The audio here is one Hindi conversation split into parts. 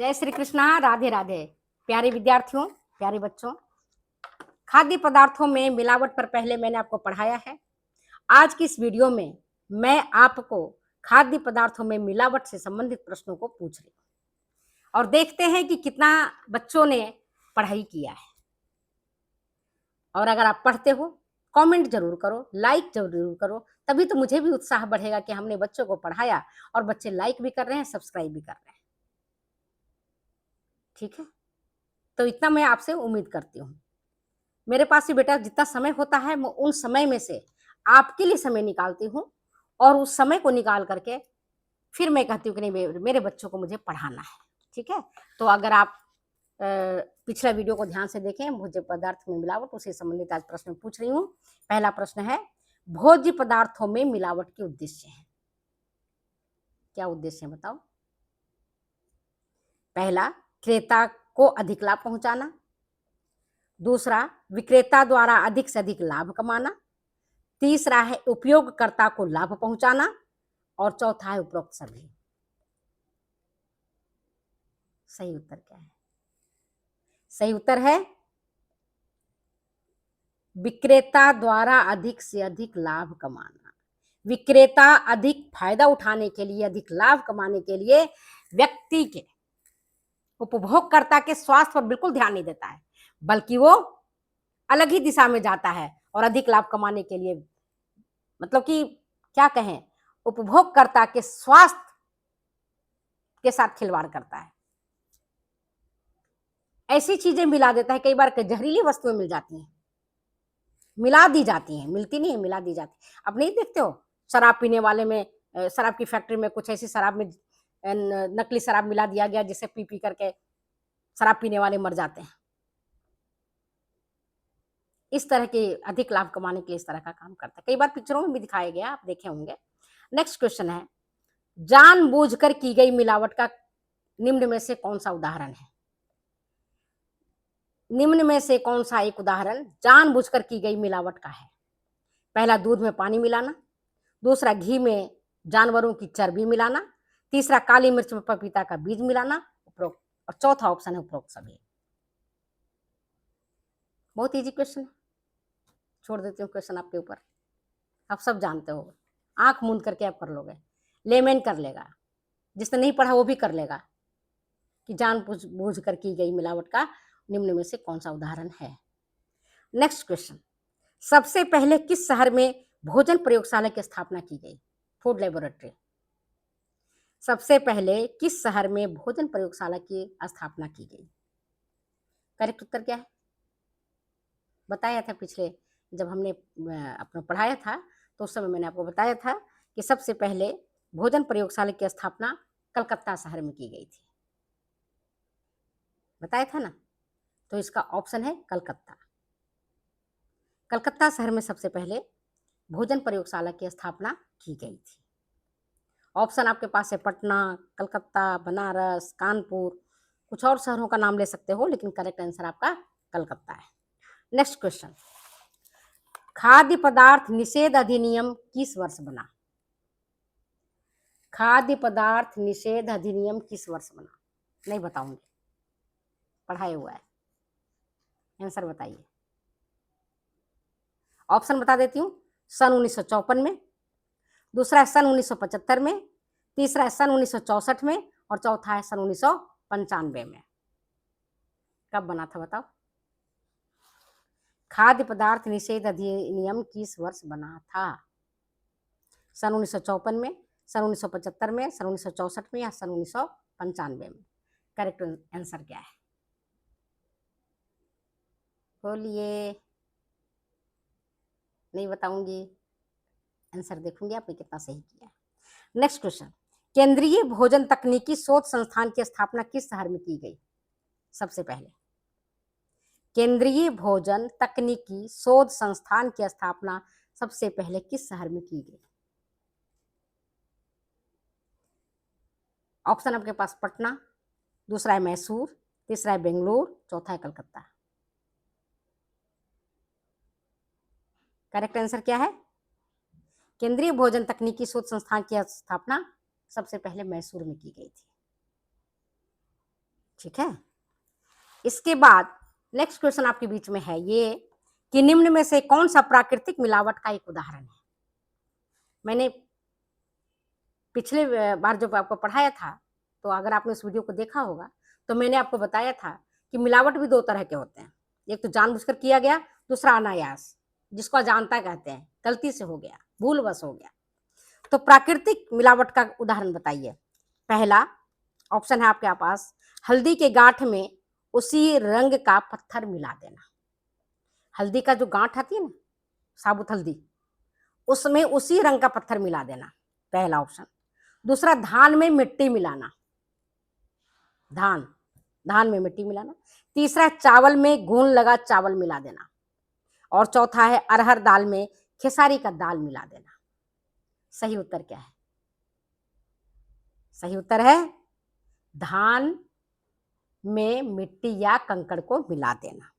जय श्री कृष्णा। राधे राधे। प्यारे विद्यार्थियों, प्यारे बच्चों, खाद्य पदार्थों में मिलावट पर पहले मैंने आपको पढ़ाया है। आज की इस वीडियो में मैं आपको खाद्य पदार्थों में मिलावट से संबंधित प्रश्नों को पूछ रही हूँ और देखते हैं कि कितना बच्चों ने पढ़ाई किया है। और अगर आप पढ़ते हो कमेंट जरूर करो, लाइक जरूर करो, तभी तो मुझे भी उत्साह बढ़ेगा कि हमने बच्चों को पढ़ाया और बच्चे लाइक भी कर रहे हैं, सब्सक्राइब भी कर रहे हैं। ठीक है, तो इतना मैं आपसे उम्मीद करती हूँ। मेरे पास ही बेटा जितना समय होता है मैं उन समय में से आपके लिए समय निकालती हूँ और उस समय को निकाल करके फिर मैं कहती हूँ कि नहीं मेरे बच्चों को मुझे पढ़ाना है। ठीक है, तो अगर आप पिछला वीडियो को ध्यान से देखें, भोज्य पदार्थ में मिलावट, उससे संबंधित आज प्रश्न पूछ रही हूँ। पहला प्रश्न है, भोज्य पदार्थों में मिलावट के उद्देश्य है। क्या उद्देश्य है बताओ? पहला, क्रेता को अधिक लाभ पहुंचाना। दूसरा, विक्रेता द्वारा अधिक से अधिक लाभ कमाना। तीसरा है उपयोगकर्ता को लाभ पहुंचाना। और चौथा है उपरोक्त सभी। सही उत्तर क्या है? सही उत्तर है विक्रेता द्वारा अधिक से अधिक लाभ कमाना। विक्रेता अधिक फायदा उठाने के लिए, अधिक लाभ कमाने के लिए व्यक्ति के, उपभोगकर्ता के स्वास्थ्य पर बिल्कुल ध्यान नहीं देता है, बल्कि वो अलग ही दिशा में जाता है और अधिक लाभ कमाने के लिए, मतलब कि क्या कहें, उपभोगकर्ता के स्वास्थ्य के साथ खिलवाड़ करता है। ऐसी चीजें मिला देता है, कई बार जहरीली वस्तुएं मिल जाती हैं, मिला दी जाती हैं, मिलती नहीं है, मिला दी जाती है। अब नहीं देखते हो शराब पीने वाले में, शराब की फैक्ट्री में कुछ ऐसी शराब में नकली शराब मिला दिया गया जिससे पी पी करके शराब पीने वाले मर जाते हैं। इस तरह के अधिक लाभ कमाने के लिए इस तरह का काम करता है। कई बार पिक्चरों में भी दिखाया गया, आप देखे होंगे। नेक्स्ट क्वेश्चन है, जानबूझकर की गई मिलावट का निम्न में से कौन सा उदाहरण है? निम्न में से कौन सा एक उदाहरण जानबूझकर की गई मिलावट का है? पहला, दूध में पानी मिलाना। दूसरा, घी में जानवरों की चर्बी मिलाना। तीसरा, काली मिर्च में पपीता का बीज मिलाना। उपरोक्त। और चौथा ऑप्शन है उपरोक्त सभी। बहुत इजी क्वेश्चन है, छोड़ देती हूँ क्वेश्चन आपके ऊपर, आप सब जानते हो। आंख मूंद करके आप कर लोगे, लेमैन कर लेगा, जिसने नहीं पढ़ा वो भी कर लेगा कि जानबूझ कर की गई मिलावट का निम्न में से कौन सा उदाहरण है। नेक्स्ट क्वेश्चन, सबसे पहले किस शहर में भोजन प्रयोगशाला की स्थापना की गई? Food laboratory. सबसे पहले किस शहर में भोजन प्रयोगशाला की स्थापना की गई? करेक्ट उत्तर क्या है? बताया था पिछले, जब हमने अपना पढ़ाया था तो उस समय मैंने आपको बताया था कि सबसे पहले भोजन प्रयोगशाला की स्थापना कलकत्ता शहर में की गई थी, बताया था ना। तो इसका ऑप्शन है कलकत्ता। कलकत्ता शहर में सबसे पहले भोजन प्रयोगशाला की स्थापना की गई थी। ऑप्शन आपके पास है पटना, कलकत्ता, बनारस, कानपुर, कुछ और शहरों का नाम ले सकते हो, लेकिन करेक्ट आंसर आपका कलकत्ता है। नेक्स्ट क्वेश्चन, खाद्य पदार्थ निषेध अधिनियम किस वर्ष बना? खाद्य पदार्थ निषेध अधिनियम किस वर्ष बना? नहीं बताऊंगी, पढ़ाया हुआ है, आंसर बताइए। ऑप्शन बता देती हूँ, सन 1954 में, दूसरा है सन 1975 में, तीसरा है सन 1964 में और चौथा है सन 1995 में। कब बना था बताओ? खाद्य पदार्थ निषेध अधिनियम किस वर्ष बना था? सन 1954 में, सन 1975 में, सन 1964 में या सन 1995 में? करेक्ट आंसर क्या है? बोलिए। नहीं बताऊंगी, आंसर देखूंगी आपने कितना सही किया। नेक्स्ट क्वेश्चन, केंद्रीय भोजन तकनीकी शोध संस्थान की स्थापना किस शहर में की गई? सबसे पहले केंद्रीय भोजन तकनीकी शोध संस्थान की स्थापना सबसे पहले किस शहर में की गई? ऑप्शन आपके पास पटना, दूसरा है मैसूर, तीसरा है बेंगलुरु, चौथा है कलकत्ता। करेक्ट आंसर क्या है? केंद्रीय भोजन तकनीकी शोध संस्थान की स्थापना सबसे पहले मैसूर में की गई थी। ठीक है। इसके बाद नेक्स्ट क्वेश्चन आपके बीच में है ये कि निम्न में से कौन सा प्राकृतिक मिलावट का एक उदाहरण है। मैंने पिछले बार जब आपको पढ़ाया था, तो अगर आपने उस वीडियो को देखा होगा, तो मैंने आपको बताया था कि मिलावट भी दो तरह के होते हैं। एक तो जानबूझकर किया गया, दूसरा अनायास, जिसको अजानता कहते हैं, गलती से हो गया, भूलवश हो गया। तो प्राकृतिक मिलावट का उदाहरण बताइए। पहला ऑप्शन है आपके पास, हल्दी के गांठ में उसी रंग का पत्थर मिला देना। हल्दी का जो गांठ आती है ना, साबुत हल्दी, उसमें उसी रंग का पत्थर मिला देना, पहला ऑप्शन। दूसरा, धान में मिट्टी मिलाना, धान में मिट्टी मिलाना। तीसरा, चावल में घून लगा चावल मिला देना। और चौथा है अरहर दाल में खेसारी का दाल मिला देना। सही उत्तर क्या है? सही उत्तर है धान में मिट्टी या कंकड़ को मिला देना।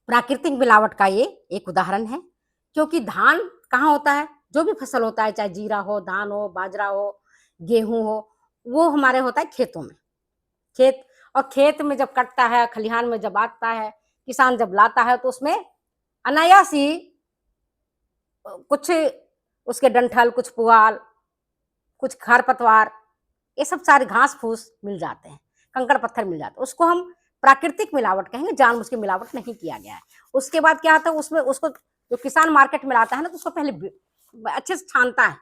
प्राकृतिक मिलावट का ये एक उदाहरण है, क्योंकि धान कहाँ होता है, जो भी फसल होता है, चाहे जीरा हो, धान हो, बाजरा हो, गेहूं हो, वो हमारे होता है खेतों में। खेत, और खेत में जब कटता है, खलिहान में जब आता है, किसान जब लाता है, तो उसमें अनायास ही कुछ उसके डंठल, कुछ पुआल, कुछ खरपतवार, ये सब सारे घास फूस मिल जाते हैं, कंकड़ पत्थर मिल जाते हैं। उसको हम प्राकृतिक मिलावट कहेंगे, जानबूझ के मिलावट नहीं किया गया है। उसके बाद क्या होता है, उसमें उसको जो किसान मार्केट में लाता है ना, तो उसको पहले अच्छे से छानता है,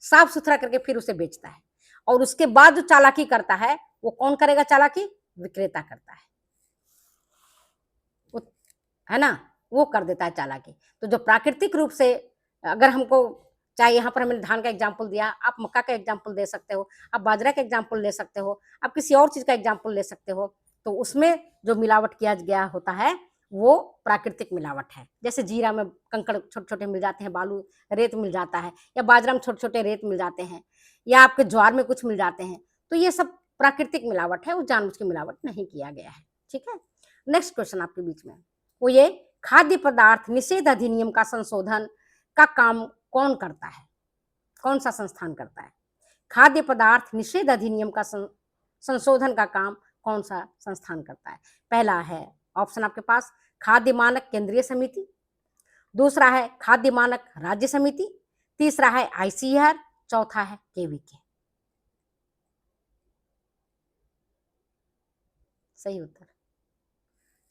साफ सुथरा करके फिर उसे बेचता है। और उसके बाद जो चालाकी करता है, वो कौन करेगा चालाकी? विक्रेता करता है ना, वो कर देता है चालाकी। तो जो प्राकृतिक रूप से, अगर हमको, चाहे यहाँ पर हमने धान का एग्जाम्पल दिया, आप मक्का का एग्जाम्पल दे सकते हो, आप बाजरा का एग्जाम्पल ले सकते हो, आप किसी और चीज का एग्जाम्पल ले सकते हो। तो उसमें जो मिलावट किया गया होता है वो प्राकृतिक मिलावट है। जैसे जीरा में कंकड़ छोटे छोटे मिल जाते हैं, बालू रेत मिल जाता है, या बाजरा में छोटे छोटे रेत मिल जाते हैं, या आपके ज्वार में कुछ मिल जाते हैं। तो ये सब प्राकृतिक मिलावट है, वो जानबूझ के मिलावट नहीं किया गया है। ठीक है। नेक्स्ट क्वेश्चन आपके बीच में, वो ये, खाद्य पदार्थ निषेध अधिनियम का संशोधन का काम कौन करता है? कौन सा संस्थान करता है? खाद्य पदार्थ निषेध अधिनियम का संशोधन का काम कौन सा संस्थान करता है? पहला है ऑप्शन आपके पास, खाद्य मानक केंद्रीय समिति। दूसरा है खाद्य मानक राज्य समिति। तीसरा है आईसीआर। चौथा है केवीके। सही उत्तर,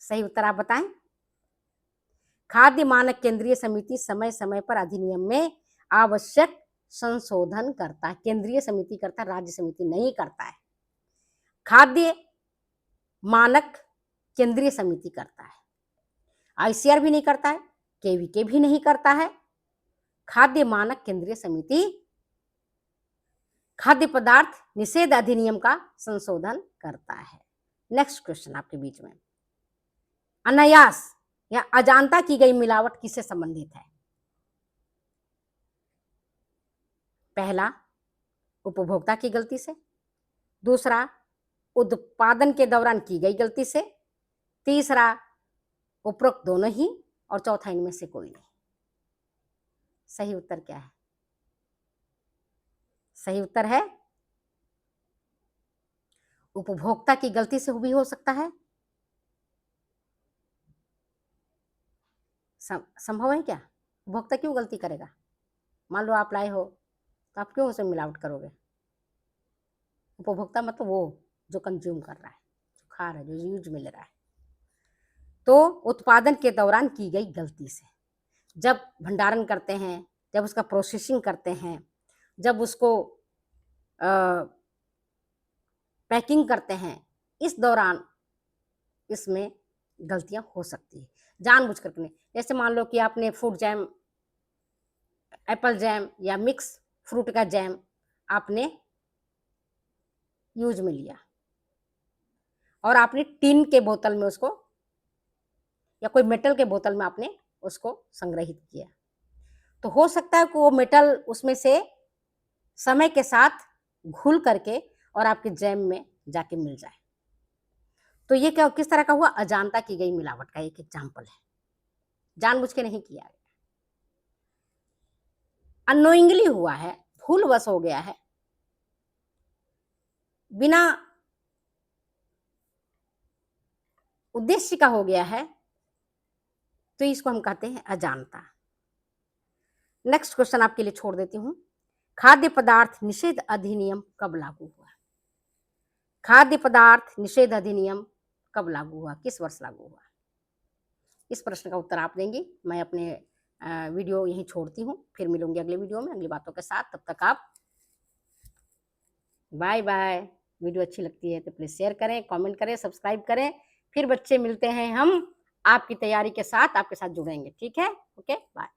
सही उत्तर आप बताएं। खाद्य मानक केंद्रीय समिति समय समय पर अधिनियम में आवश्यक संशोधन करता है। केंद्रीय समिति करता है, राज्य समिति नहीं करता है। खाद्य मानक केंद्रीय समिति करता है, आईसीआर भी नहीं करता है, केवीके भी नहीं करता है। खाद्य मानक केंद्रीय समिति खाद्य पदार्थ निषेध अधिनियम का संशोधन करता है। नेक्स्ट क्वेश्चन आपके बीच में, अनायास या अजानता की गई मिलावट किससे संबंधित है? पहला, उपभोक्ता की गलती से। दूसरा, उत्पादन के दौरान की गई गलती से। तीसरा, उपरोक्त दोनों ही। और चौथा, इनमें से कोई नहीं। सही उत्तर क्या है? सही उत्तर है उपभोक्ता की गलती से भी हो सकता है। संभव है क्या? उपभोक्ता क्यों गलती करेगा? मान लो आप लाए हो, तो आप क्यों उसमें मिलावट करोगे? उपभोक्ता मतलब वो जो कंज्यूम कर रहा है, जो खा रहा है, जो यूज में ले रहा है। तो उत्पादन के दौरान की गई गलती से, जब भंडारण करते हैं, जब उसका प्रोसेसिंग करते हैं, जब उसको पैकिंग करते हैं, इस दौरान इसमें गलतियां हो सकती है, जानबूझ कर नहीं। जैसे मान लो कि आपने फ्रूट जैम, एप्पल जैम या मिक्स फ्रूट का जैम आपने यूज में लिया, और आपने टिन के बोतल में उसको, या कोई मेटल के बोतल में आपने उसको संग्रहित किया, तो हो सकता है कि वो मेटल उसमें से समय के साथ घुल करके और आपके जैम में जाके मिल जाए। तो ये क्या, किस तरह का हुआ? अजानता की गई मिलावट का एक एग्जाम्पल है, जानबूझ के नहीं किया गया, अननोइंगली हुआ है, भूलवश हो गया है, बिना उद्देश्य का हो गया है तो इसको हम कहते हैं अजानता। नेक्स्ट क्वेश्चन आपके लिए छोड़ देती हूँ। खाद्य पदार्थ निषेध अधिनियम कब लागू हुआ? खाद्य पदार्थ निषेध अधिनियम कब लागू हुआ, किस वर्ष लागू हुआ? इस प्रश्न का उत्तर आप देंगी। मैं अपने वीडियो यहीं छोड़ती हूँ, फिर मिलूंगी अगले वीडियो में अगली बातों के साथ। तब तक आप बाय बाय। वीडियो अच्छी लगती है तो प्लीज शेयर करें, कमेंट करें, सब्सक्राइब करें। फिर बच्चे मिलते हैं हम आपकी तैयारी के साथ, आपके साथ जुड़ेंगे। ठीक है, ओके बाय।